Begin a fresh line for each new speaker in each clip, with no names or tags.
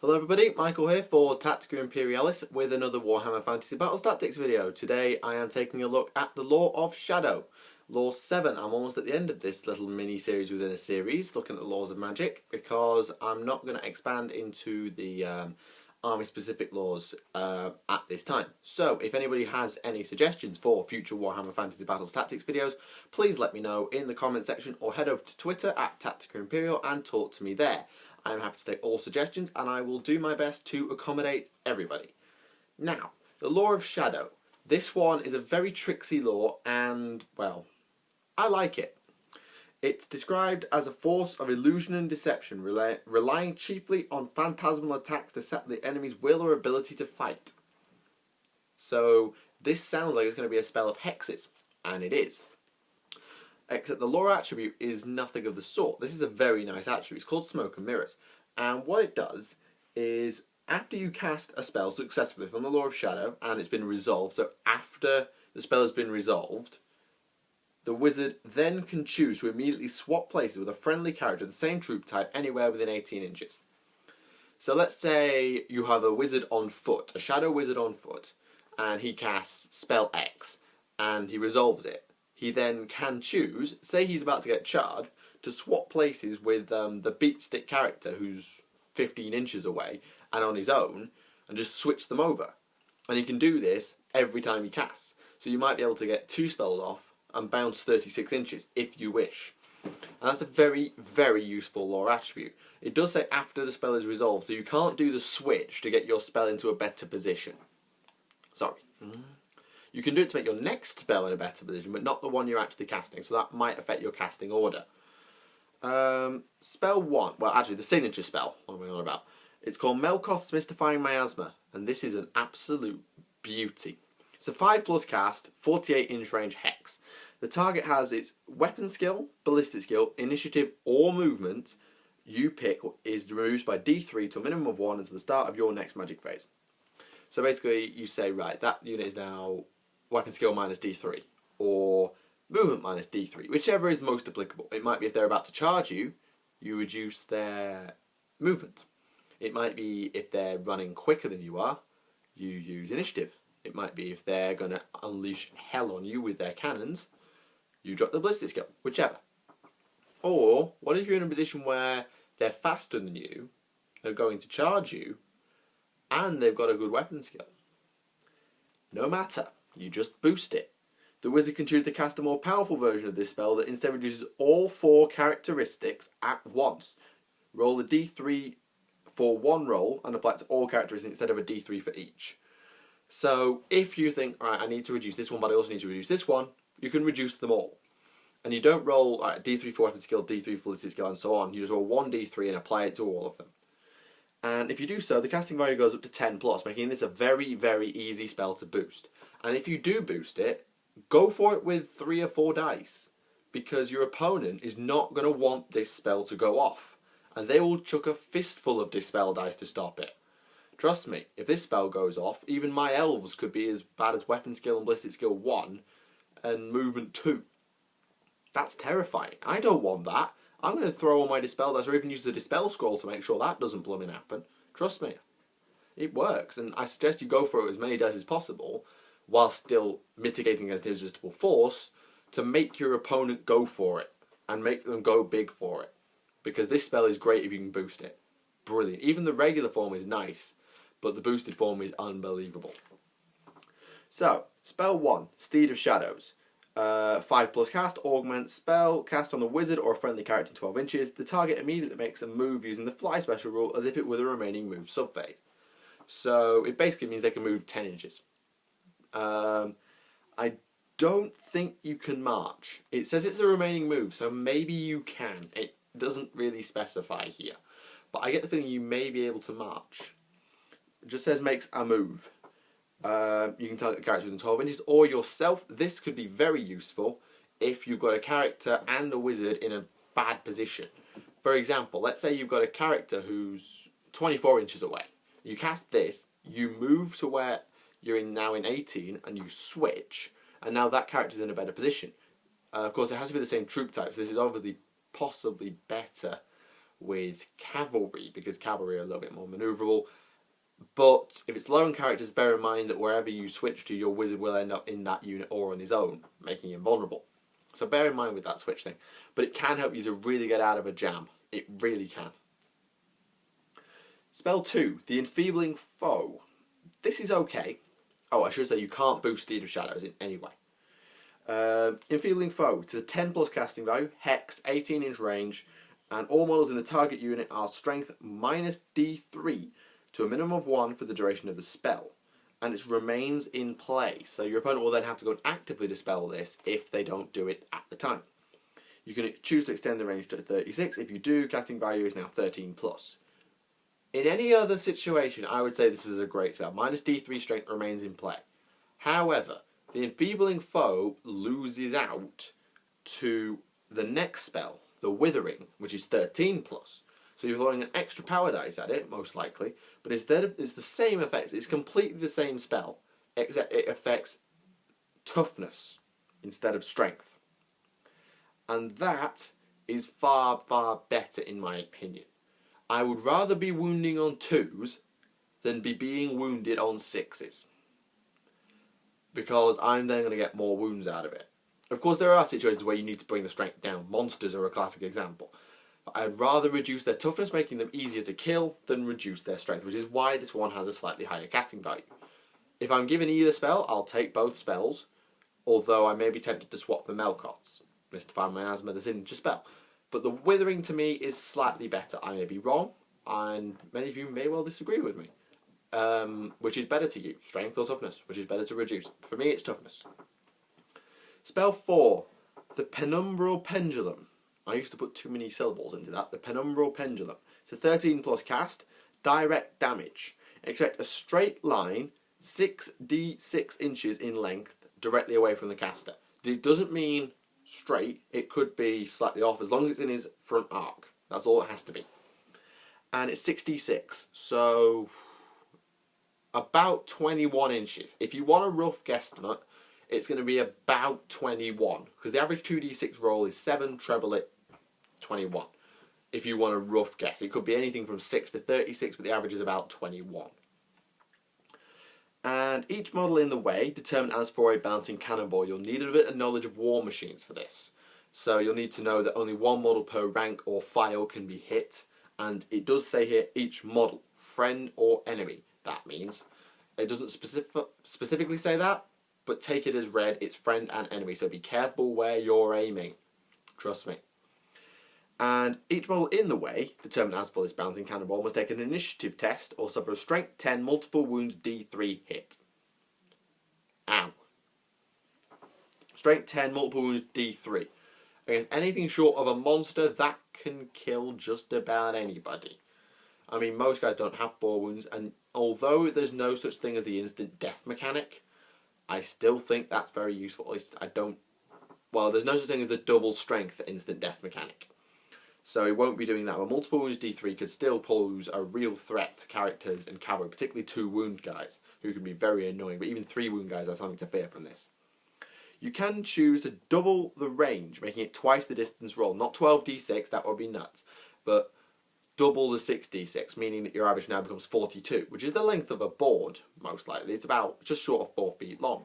Hello everybody, Michael here for Tactica Imperialis with another Warhammer Fantasy Battles Tactics video. Today I am taking a look at the Law of Shadow. Law 7, I'm almost at the end of this little mini-series within a series, looking at the Laws of Magic, because I'm not going to expand into the army-specific laws at this time. So, if anybody has any suggestions for future Warhammer Fantasy Battles Tactics videos, please let me know in the comment section or head over to Twitter at Tactica Imperial and talk to me there. I am happy to take all suggestions and I will do my best to accommodate everybody. Now, the Law of Shadow. This one is a very tricksy law and, well, I like it. It's described as a force of illusion and deception, relying chiefly on phantasmal attacks to set the enemy's will or ability to fight. So, this sounds like it's going to be a spell of hexes, and it is. Except the law attribute is nothing of the sort. This is a very nice attribute. It's called Smoke and Mirrors. And what it does is, after you cast a spell successfully from the Law of Shadow, and it's been resolved, so after the spell has been resolved, the wizard then can choose to immediately swap places with a friendly character of the same troop type anywhere within 18 inches. So let's say you have a wizard on foot, a shadow wizard on foot, and he casts spell X, and he resolves it. He then can choose, say he's about to get charred, to swap places with the beat stick character who's 15 inches away and on his own, and just switch them over. And he can do this every time he casts. So you might be able to get 2 spells off and bounce 36 inches if you wish. And that's a very, very useful lore attribute. It does say after the spell is resolved, so you can't do the switch to get your spell into a better position. Sorry. You can do it to make your next spell in a better position, but not the one you're actually casting, so that might affect your casting order. Spell 1, well actually the signature spell, what am I on about? It's called Melkoth's Mystifying Miasma, and this is an absolute beauty. It's a 5+ cast, 48 inch range hex. The target has its weapon skill, ballistic skill, initiative or movement you pick is reduced by D3 to a minimum of 1 until the start of your next magic phase. So basically you say, right, that unit is now weapon skill minus D3, or movement minus D3, whichever is most applicable. It might be if they're about to charge you, you reduce their movement. It might be if they're running quicker than you are, you use initiative. It might be if they're going to unleash hell on you with their cannons, you drop the ballistic skill, whichever. Or, what if you're in a position where they're faster than you, they're going to charge you, and they've got a good weapon skill? No matter. You just boost it. The wizard can choose to cast a more powerful version of this spell that instead reduces all 4 characteristics at once. Roll a D3 for 1 roll and apply it to all characteristics instead of a D3 for each. So if you think, alright, I need to reduce this one, but I also need to reduce this one, you can reduce them all. And you don't roll D3 for weapon skill, D3 for ballistic skill, and so on. You just roll 1 D3 and apply it to all of them. And if you do so, the casting value goes up to 10+, making this a very, very easy spell to boost. And if you do boost it, go for it with 3 or 4 dice, because your opponent is not going to want this spell to go off, and they will chuck a fistful of dispel dice to stop it. Trust me, if this spell goes off, even my elves could be as bad as weapon skill and ballistic skill 1 and movement 2. That's terrifying. I don't want that. I'm going to throw all my dispel dice or even use the dispel scroll to make sure that doesn't blooming happen. Trust me. It works, and I suggest you go for it as many dice as possible while still mitigating against irresistible force to make your opponent go for it and make them go big for it. Because this spell is great if you can boost it. Brilliant. Even the regular form is nice, but the boosted form is unbelievable. So, spell 1, Steed of Shadows. 5+ cast, augment spell, cast on the wizard or a friendly character in 12 inches. The target immediately makes a move using the fly special rule as if it were the remaining move subphase. So it basically means they can move 10 inches. I don't think you can march. It says it's the remaining move, so maybe you can. It doesn't really specify here. But I get the feeling you may be able to march. It just says makes a move. You can target a character within 12 inches or yourself. This could be very useful if you've got a character and a wizard in a bad position. For example, let's say you've got a character who's 24 inches away. You cast this, you move to where you're now in 18 and you switch, and now that character's in a better position. Of course, it has to be the same troop type, so this is obviously possibly better with cavalry, because cavalry are a little bit more manoeuvrable. But if it's low on characters, bear in mind that wherever you switch to, your wizard will end up in that unit or on his own, making him vulnerable. So bear in mind with that switch thing. But it can help you to really get out of a jam. It really can. Spell 2, the Enfeebling Foe. This is okay. Oh, I should say you can't boost Deed of Shadows in any way. Enfeebling Foe, it's a 10 plus casting value, hex, 18-inch range, and all models in the target unit are strength minus D3 to a minimum of 1 for the duration of the spell. And it remains in play, so your opponent will then have to go and actively dispel this if they don't do it at the time. You can choose to extend the range to 36. If you do, casting value is now 13 plus. In any other situation, I would say this is a great spell. Minus D3 strength remains in play. However, the Enfeebling Foe loses out to the next spell, the Withering, which is 13 plus. So you're throwing an extra power dice at it, most likely, but instead of, it's the same effect, it's completely the same spell, except it affects toughness instead of strength. And that is far, far better in my opinion. I would rather be wounding on 2s than be being wounded on 6s. Because I'm then going to get more wounds out of it. Of course, there are situations where you need to bring the strength down. Monsters are a classic example. I'd rather reduce their toughness, making them easier to kill, than reduce their strength, which is why this one has a slightly higher casting value. If I'm given either spell, I'll take both spells, although I may be tempted to swap for Melkoth's Mystify Miasma, the signature spell. But the Withering to me is slightly better. I may be wrong, and many of you may well disagree with me. Which is better to use, strength or toughness, which is better to reduce. For me, it's toughness. Spell 4, the Penumbral Pendulum. I used to put too many syllables into that. The Penumbral Pendulum. It's a 13 plus cast, direct damage. Expect a straight line, 6d6 inches in length, directly away from the caster. It doesn't mean straight, it could be slightly off, as long as it's in his front arc. That's all it has to be. And it's 6d6, so about 21 inches. If you want a rough guesstimate, it's going to be about 21, because the average 2d6 roll is 7, treble it, 21. If you want a rough guess, it could be anything from 6 to 36, but the average is about 21. And each model in the way, determined as for a bouncing cannonball. You'll need a bit of knowledge of war machines for this. So you'll need to know that only one model per rank or file can be hit. And it does say here, each model, friend or enemy. That means, it doesn't specifically say that, but take it as read, it's friend and enemy. So be careful where you're aiming. Trust me. And each model in the way, determined as for this bouncing cannonball, must take an initiative test or suffer a strength 10 multiple wounds D3 hit. Ow. Strength 10 multiple wounds D3. Against anything short of a monster, that can kill just about anybody. I mean, most guys don't have 4 wounds, and although there's no such thing as the instant death mechanic, I still think that's very useful. At least there's no such thing as the double strength instant death mechanic. So it won't be doing that. But multiple wounds D3 could still pose a real threat to characters and cavalry, particularly 2 wound guys, who can be very annoying. But even 3 wound guys are something to fear from this. You can choose to double the range, making it twice the distance roll. Not 12d6, that would be nuts. But double the 6d6, meaning that your average now becomes 42, which is the length of a board, most likely. It's about just short of 4 feet long.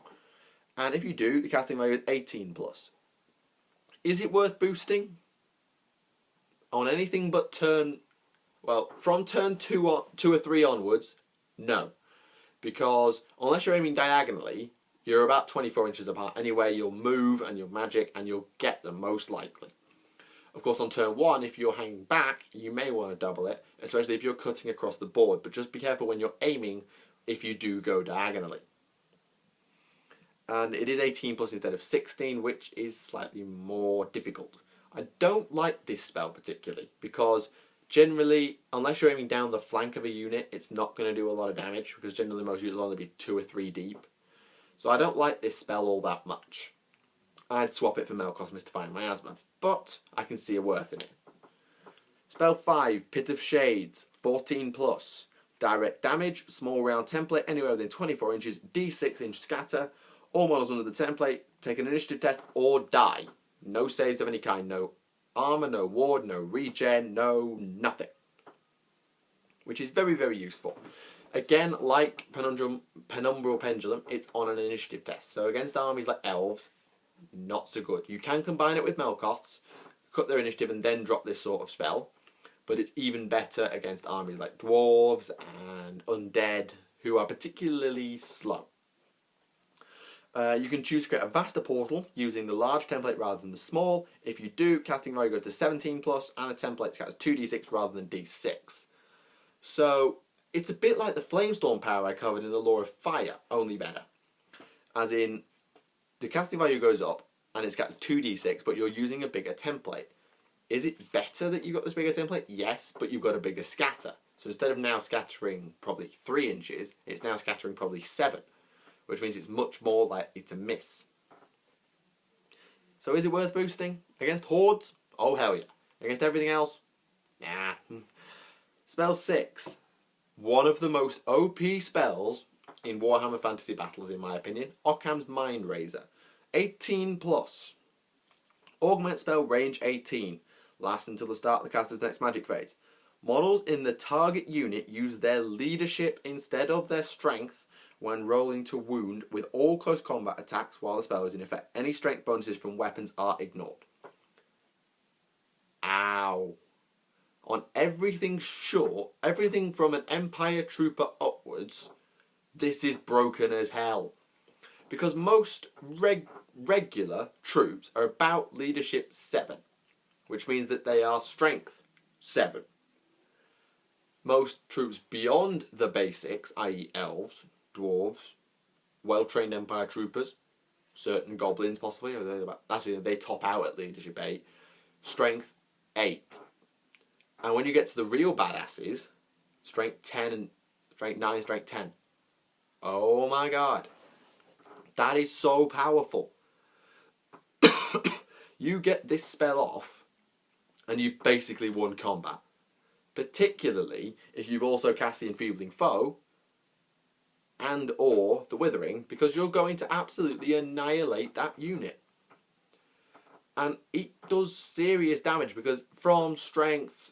And if you do, the casting value is 18 plus. Is it worth boosting? On anything but from turn 2 or 3 onwards, no. Because unless you're aiming diagonally, you're about 24 inches apart. Anyway, you'll move and you'll magic and you'll get them most likely. Of course, on turn 1, if you're hanging back, you may want to double it, especially if you're cutting across the board. But just be careful when you're aiming if you do go diagonally. And it is 18 plus instead of 16, which is slightly more difficult. I don't like this spell particularly, because generally, unless you're aiming down the flank of a unit, it's not going to do a lot of damage, because generally most units will only be 2 or 3 deep. So I don't like this spell all that much. I'd swap it for Melkoth's Mystifying Miasma, but I can see a worth in it. Spell 5, Pit of Shades, 14 plus. Direct damage, small round template, anywhere within 24 inches, D6 inch scatter. All models under the template take an initiative test or die. No saves of any kind, no armor, no ward, no regen, no nothing. Which is very, very useful. Again, like Penumbral Pendulum, it's on an initiative test. So against armies like elves, not so good. You can combine it with Melkoths, cut their initiative and then drop this sort of spell. But it's even better against armies like dwarves and undead, who are particularly slow. You can choose to create a Vaster Portal using the large template rather than the small. If you do, casting value goes to 17+, and the template scatters 2d6 rather than d6. So it's a bit like the Flamestorm power I covered in the Law of Fire, only better. As in, the casting value goes up, and it scatters 2d6, but you're using a bigger template. Is it better that you got this bigger template? Yes, but you've got a bigger scatter. So instead of now scattering probably 3 inches, it's now scattering probably 7, which means it's much more likely to miss. So is it worth boosting? Against hordes? Oh hell yeah. Against everything else? Nah. Spell 6. One of the most OP spells in Warhammer Fantasy Battles in my opinion. Occam's Mind Razor. 18+. Augment spell range 18. Lasts until the start of the caster's next magic phase. Models in the target unit use their leadership instead of their strength when rolling to wound with all close combat attacks while the spell is in effect. Any strength bonuses from weapons are ignored. Ow. On everything short, everything from an Empire Trooper upwards, this is broken as hell. Because most regular troops are about leadership 7, which means that they are strength 7. Most troops beyond the basics, i.e. elves, dwarves, well-trained Empire troopers, certain goblins possibly, actually they top out at leadership 8, strength 8. And when you get to the real badasses, strength 10 and strength 9, strength 10. Oh my god. That is so powerful. You get this spell off and you've basically won combat. Particularly if you've also cast the Enfeebling Foe and or the Withering, because you're going to absolutely annihilate that unit. And it does serious damage because from strength,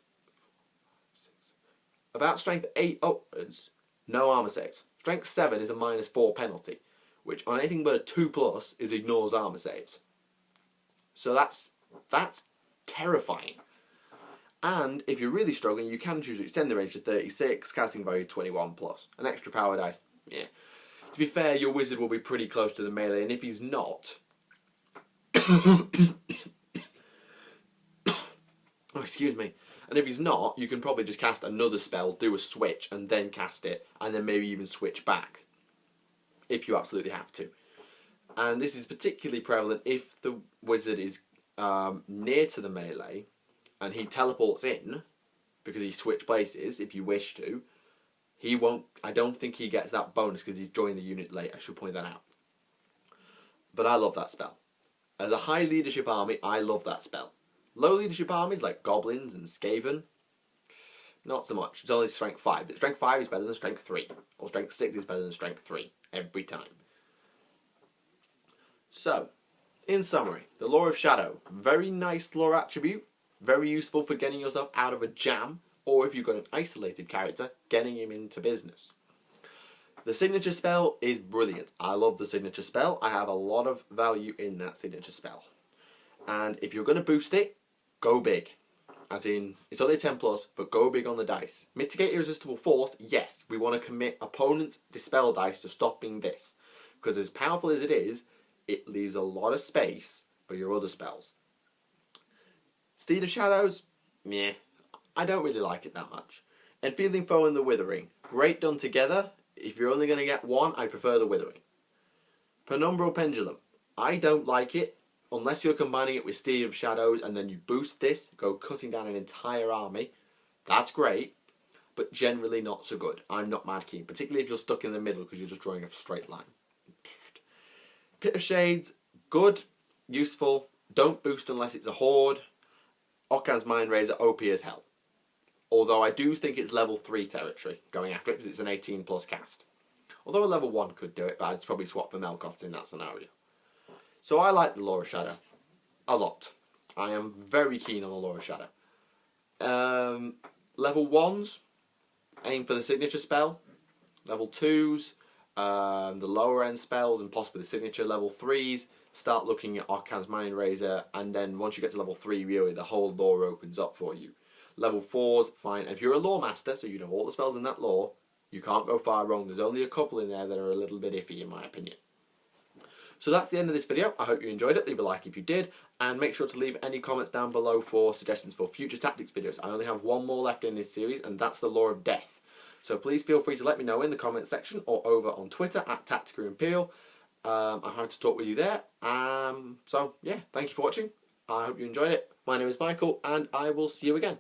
about strength 8 upwards, no armor saves. Strength 7 is a -4 penalty, which on anything but a 2+ is ignores armor saves. So that's terrifying. And if you're really struggling, you can choose to extend the range to 36, casting value 21+. An extra power dice, yeah. To be fair, your wizard will be pretty close to the melee, and if he's not... oh, excuse me. And if he's not, you can probably just cast another spell, do a switch, and then cast it, and then maybe even switch back. If you absolutely have to. And this is particularly prevalent if the wizard is near to the melee, and he teleports in, because he switched places, if you wish to, he won't, I don't think he gets that bonus because he's joined the unit late, I should point that out. But I love that spell. As a high leadership army, I love that spell. Low leadership armies like Goblins and Skaven, not so much. It's only strength 5, but strength 5 is better than strength 3, or strength 6 is better than strength 3, every time. So, in summary, the Law of Shadow, very nice lore attribute, very useful for getting yourself out of a jam, or if you've got an isolated character, getting him into business. The signature spell is brilliant. I love the signature spell. I have a lot of value in that signature spell. And if you're going to boost it, go big. As in, it's only 10+, but go big on the dice. Mitigate irresistible force, yes. We want to commit opponent's dispel dice to stopping this. Because as powerful as it is, it leaves a lot of space for your other spells. Steed of Shadows, meh. I don't really like it that much. Enfeebling Foe and the Withering, great done together. If you're only going to get one, I prefer the Withering. Penumbral Pendulum, I don't like it. Unless you're combining it with Steed of Shadows and then you boost this, go cutting down an entire army. That's great, but generally not so good. I'm not mad keen, particularly if you're stuck in the middle because you're just drawing a straight line. Pit of Shades, good, useful, don't boost unless it's a horde. Occam's Mind Razor, OP as hell. Although I do think it's level 3 territory going after it because it's an 18+ cast. Although a level 1 could do it, but I'd probably swap for Melkoths in that scenario. So I like the Law of Shadow a lot. I am very keen on the Law of Shadow. Level 1s, aim for the signature spell. Level 2s, the lower end spells and possibly the signature. Level 3s, start looking at Arcan's Mind Razor, and then once you get to level 3, really, the whole lore opens up for you. Level 4s, fine. If you're a lore master, so you know all the spells in that lore, you can't go far wrong. There's only a couple in there that are a little bit iffy, in my opinion. So that's the end of this video. I hope you enjoyed it. Leave a like if you did, and make sure to leave any comments down below for suggestions for future tactics videos. I only have one more left in this series, and that's the Law of Death. So please feel free to let me know in the comments section or over on Twitter at TacticalImperial. I'm happy to talk with you there. So yeah, thank you for watching. I hope you enjoyed it. My name is Michael, and I will see you again.